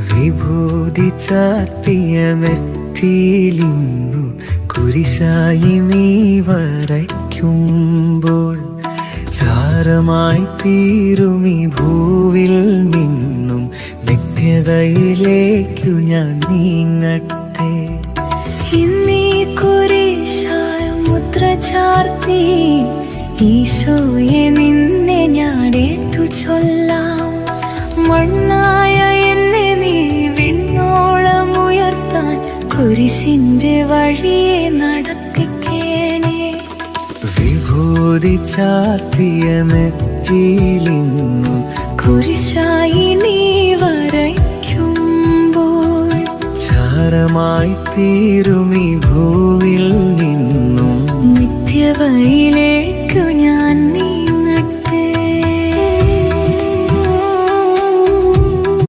വിഭൂതി ചാർത്തിയ നെറ്റിയിലിന്നു കുരിശായി നീ വരയ്ക്കുമ്പോൾ ചാരമായി തീരുമി ഭൂവിൽ നിന്നും നിത്യതയിലേക്കു ഞാൻ നീങ്ങട്ടെ. ഇന്നീ കുരിശാൽ മുദ്ര ചാർത്തി ഈശോയെ നിന്നെ ഞാൻ ഏറ്റു ചൊല്ലാം. മണ്ണായ എന്നെ നീ വിണ്ണോളം ഉയർത്താൻ കുരിശിന്റെ വഴിയെ നടത്തിക്കേണേ. വിഭൂതി ചാർത്തിയ നെറ്റിയിലിന്നു കുരിശായി നീ വരയ്ക്കുമ്പോൾ ചാരമായി തീരും